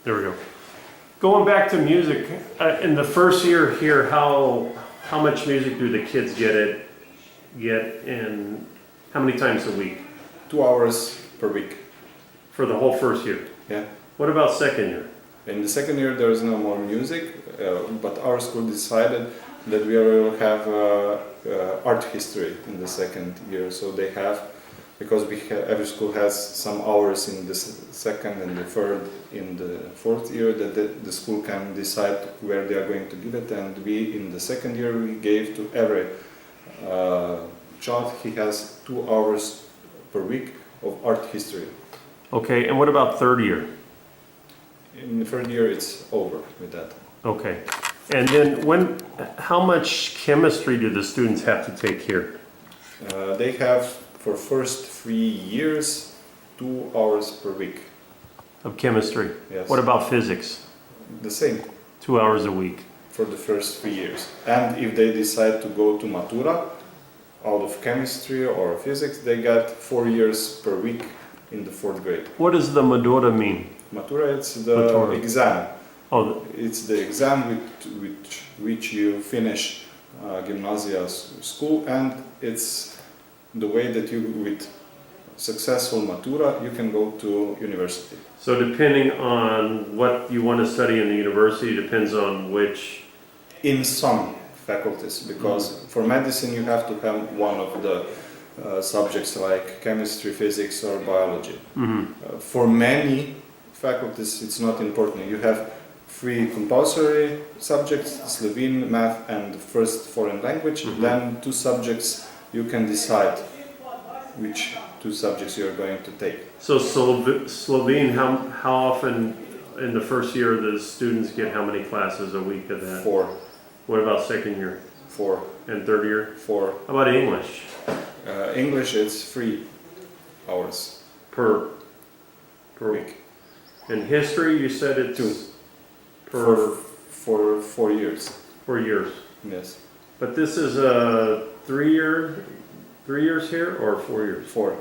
There we go. Going back to music, in the first year here, how much music do the kids get in how many times a week? 2 hours per week. For the whole first year? Yeah. What about second year? In the second year there is no more music, but our school decided that we will have art history in the second year. So they have, because every school has some hours in the second and the third in the fourth year, that the school can decide where they are going to give it. And we, in the second year, we gave to every child, he has 2 hours per week of art history. Okay, and what about third year? In the third year, it's over with that. Okay, and then how much chemistry do the students have to take here? They have, for first 3 years, 2 hours per week. Of chemistry? Yes. What about physics? The same 2 hours a week. for the first 3 years. And if they decide to go to Matura, out of chemistry or physics, they get 4 years per week in the 4th grade. What does the Matura mean? Matura, it's the Matura. exam. Oh, It's the exam with which you finish gymnasia school, and it's the way that you, with successful Matura, you can go to university. so depending on what you want to study in the university depends on which... In some faculties, because for medicine you have to have one of the subjects like chemistry, physics or biology. For many faculties it's not important. You have 3 compulsory subjects, Slovene, math and the first foreign language. Then 2 subjects you can decide which 2 subjects you are going to take. So Slovene, how often in the first year the students get how many classes a week of that? 4. What about second year 4. and third year? 4. How about English? English it's 3 hours Per week. And history, you said it's 2. For 4 years. 4 years. Yes. But this is a 3 years here or 4 years? 4.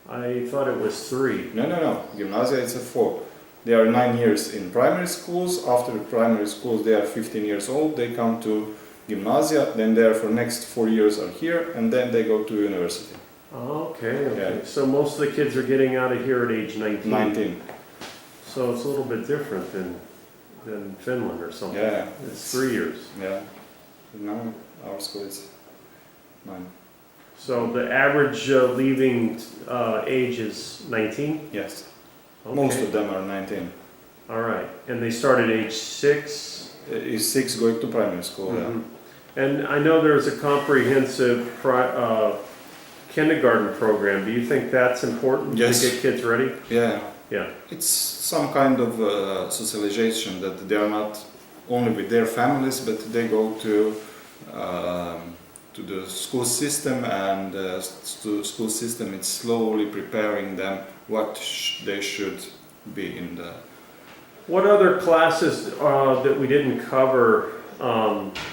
I thought it was 3. No. Gymnasia it's a 4. They are 9 years in primary schools. After primary schools they are 15 years old. They come to Gymnasia, then they are for next 4 years are here, and then they go to university. Okay. Yeah. So most of the kids are getting out of here at age 19. 19. So it's a little bit different than Finland or something. Yeah. It's 3 years. Yeah. No, our school is 9. So the average leaving age is 19? Yes. Okay. Most of them are 19. All right. And they start at age 6? Is 6 going to primary school, yeah. And I know there's a comprehensive kindergarten program. Do you think that's important Yes. to get kids ready? Yeah. Yeah. It's some kind of socialization, that they are not only with their families, but they go to the school system, and the school system is slowly preparing them what they should be in the... What other classes that we didn't cover,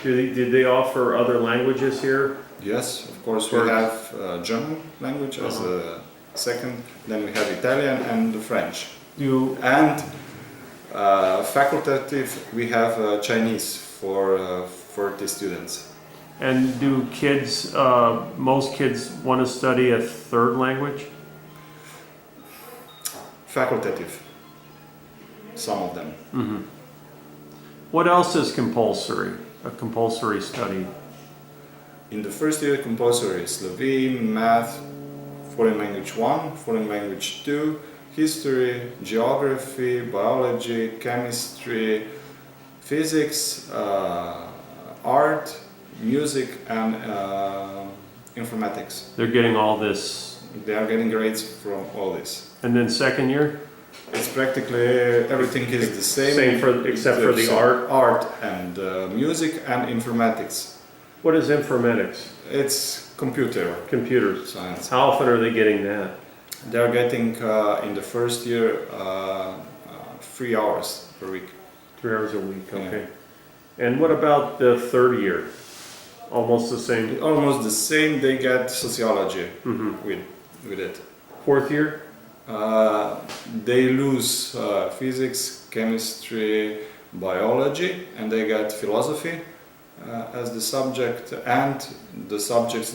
did they offer other languages here? Yes, of course, we have German language as a second, then we have Italian and French. And facultative, we have Chinese for 30 students. And do kids, most kids want to study a third language? Facultative, some of them. What else is compulsory, a compulsory study? In the first year, compulsory Slovene, math, foreign language 1, foreign language 2, history, geography, biology, chemistry, physics, art, music, and informatics. They're getting all this. They are getting grades from all this. And then second year? It's practically everything is the same. Except for the art? Art and music and informatics. What is informatics? It's Computers. science. How often are they getting that? They are getting in the first year 3 hours per week. 3 hours a week, okay. And what about the third year? Almost the same? Almost the same. They get sociology with it. Fourth year? They lose physics, chemistry, biology, and they get philosophy as the subject, and the subjects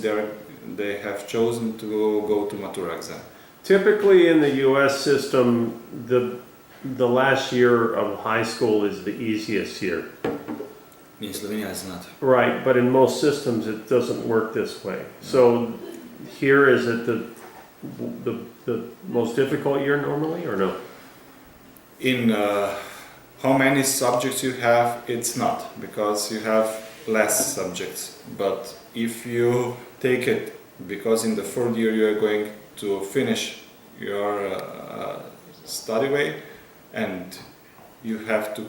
they have chosen to go to Matura exam. Typically in the US system, the last year of high school is the easiest year. In Slovenia, it's not. Right, but in most systems it doesn't work this way. So here is it the most difficult year normally, or no? In how many subjects you have, it's not, because you have less subjects. But if you take it, because in the third year you are going to finish your study way, and you have to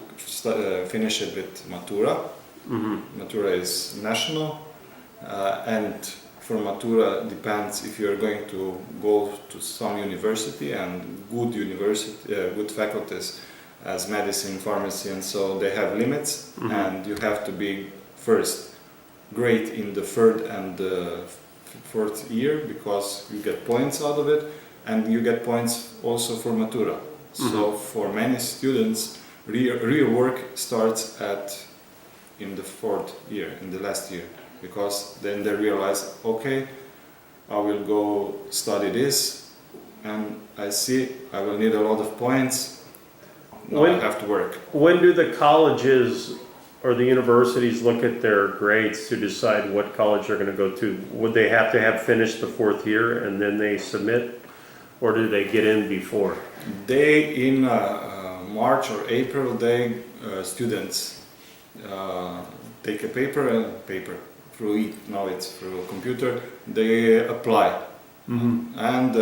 finish it with Matura. Matura is national, and for Matura depends if you are going to go to some university, and good faculties as medicine, pharmacy, and so they have limits, and you have to be first great in the third and the fourth year, because you get points out of it, and you get points also for Matura. So for many students, real work starts in the fourth year, in the last year, because then they realize, okay, I will go study this, and I see I will need a lot of points. Now I have to work. When do the colleges or the universities look at their grades to decide what college they're going to go to? Would they have to have finished the fourth year and then they submit, or do they get in before? They in March or April, students take a paper through it. Now it's through a computer. They apply, and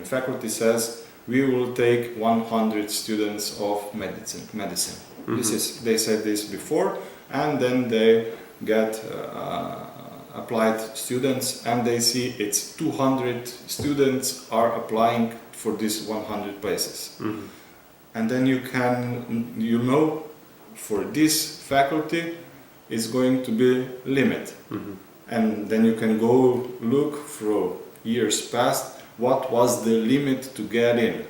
faculty says we will take 100 students of medicine. They said this before, and then they get applied students, and they see it's 200 students are applying for these 100 places. And then for this faculty is going to be limit. And then you can go look through years past what was the limit to get in.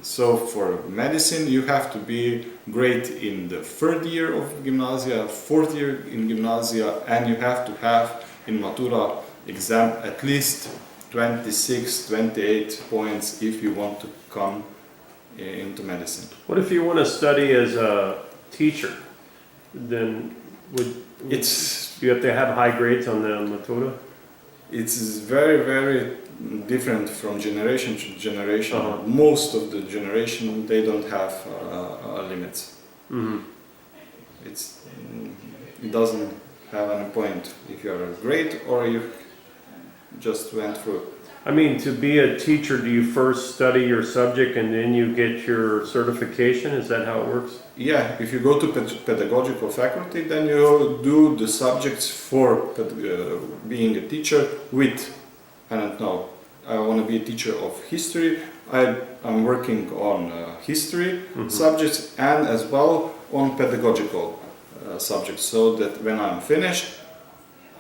So for medicine you have to be great in the third year of gymnasia, fourth year in gymnasia, and you have to have in Matura exam at least 26, 28 points if you want to come into medicine. What if you want to study as a teacher? Then you have to have high grades on the Matura? It's very, very different from generation to generation. Most of the generation, they don't have limits. It doesn't have any point if you are great or you just went through. I mean, to be a teacher, do you first study your subject and then you get your certification? Is that how it works? Yeah, if you go to pedagogical faculty, then you do the subjects for being a teacher with, I don't know, I want to be a teacher of history. I'm working on history subjects and as well on pedagogical subjects, so that when I'm finished,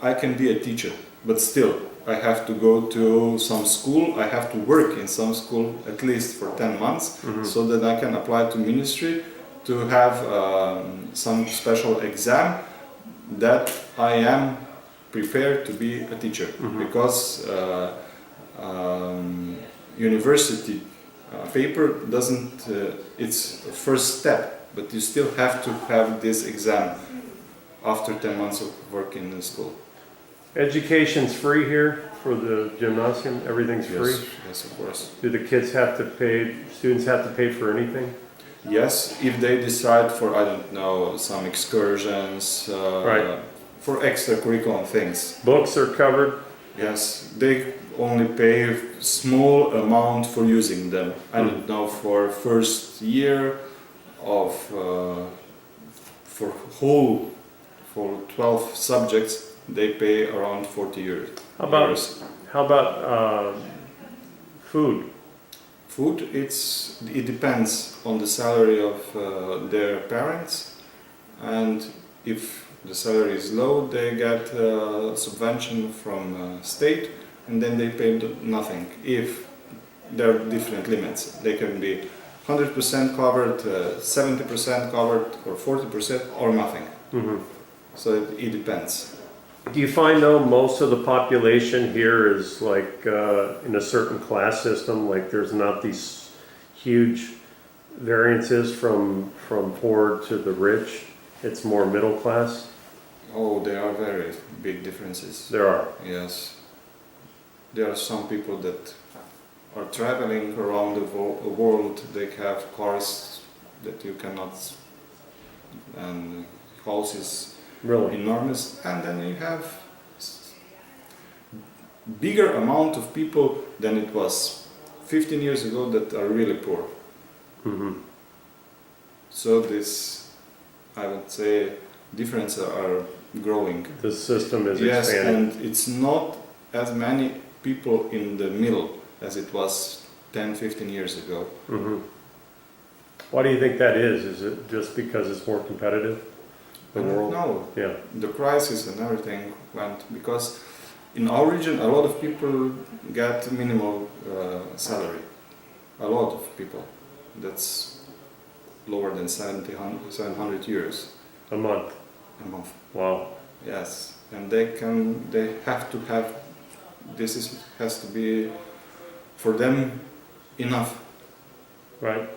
I can be a teacher. But still, I have to go to some school, I have to work in some school at least for 10 months, so that I can apply to ministry to have some special exam that I am prepared to be a teacher. Because university paper doesn't, it's a first step, but you still have to have this exam after 10 months of work in the school. Education's free here for the gymnasium? Everything's free? Yes, of course. Do the kids have to pay, students have to pay for anything? Yes, if they decide for, I don't know, some excursions, for extracurricular things. Books are covered? Yes, they only pay small amount for using them. I don't know, for first year of, for 12 subjects, they pay around 40 euros. How about food? Food, it depends on the salary of their parents, and if the salary is low, they get subvention from state, and then they pay nothing. If there are different limits. They can be 100% covered, 70% covered, or 40%, or nothing. Mhm. So it depends. Do you find though most of the population here is like in a certain class system, like there's not these huge variances from poor to the rich? It's more middle class? Oh, there are very big differences. There are. Yes. There are some people that are traveling around the world. They have cars that you cannot, and houses Really? enormous. And then you have bigger amount of people than it was 15 years ago that are really poor. Mm-hmm. So this, I would say, differences are growing. The system is Yes, expanding. and it's not as many people in the middle as it was 10, 15 years ago. Mm-hmm. Why do you think that is? Is it just because it's more competitive? The I don't world? know. Yeah. The crisis and everything went because in our region a lot of people get minimal salary. A lot of people. That's lower than 700 euros A month. a month. Wow. Yes, and they have to have, has to be for them enough, Right?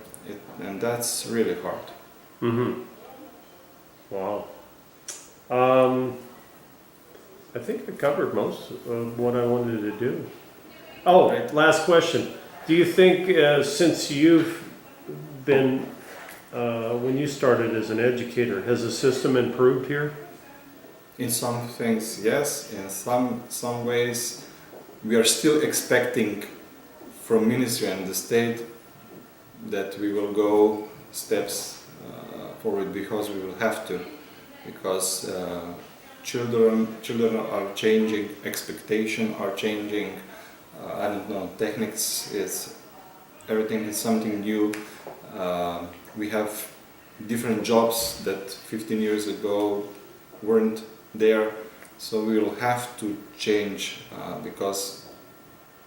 and that's really hard. Mm-hmm. Wow. I think I covered most of what I wanted to do. Oh, Right. last question. Do you think since you've been, when you started as an educator, has the system improved here? In some things, yes. In some ways, we are still expecting from ministry and the state that we will go steps forward because we will have to, because children are changing, expectations are changing. I don't know, techniques is everything is something new. We have different jobs that 15 years ago weren't there, so we will have to change because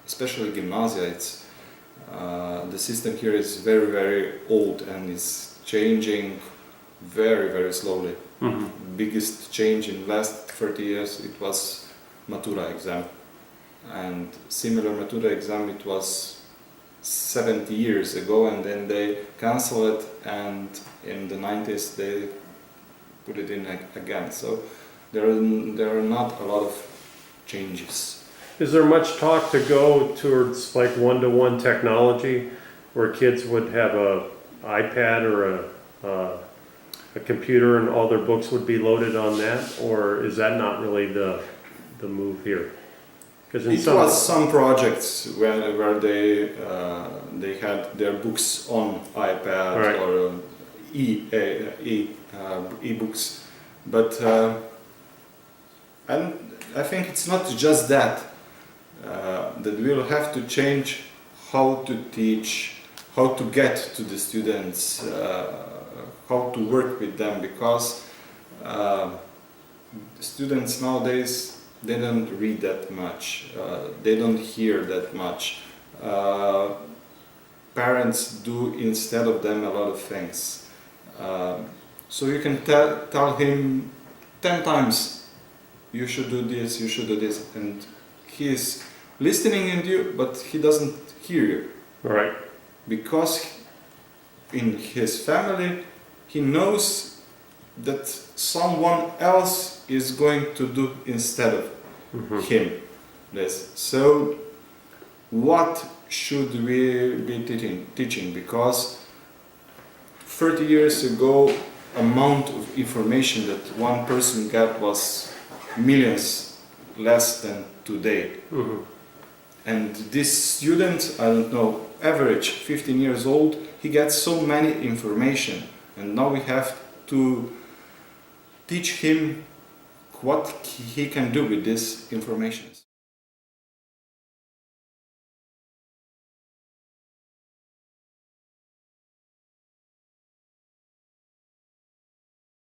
especially gymnasia, it's the system here is very, very old and is changing very, very slowly. Mm-hmm. Biggest change in last 30 years it was Matura exam, and similar Matura exam it was 70 years ago, and then they canceled it, and in the 90s they put it in again. So there are not a lot of changes. Is there much talk to go towards like one-to-one technology where kids would have a iPad or a computer and all their books would be loaded on that, or is that not really the move here? Because It was some projects where they had their books on iPad Right. or e-books, but and I think it's not just that that we'll have to change how to teach, how to get to the students, how to work with them, because students nowadays they don't read that much, they don't hear that much. Parents do instead of them a lot of things. So you can tell him 10 times, you should do this, you should do this, and he is listening in you, but he doesn't hear you. Right. Because in his family, he knows that someone else is going to do instead of him this. So what should we be teaching? Because 30 years ago, amount of information that one person got was millions less than today. Mm-hmm. And this student, I don't know, average 15 years old, he gets so many information, and now we have to teach him what he can do with this information.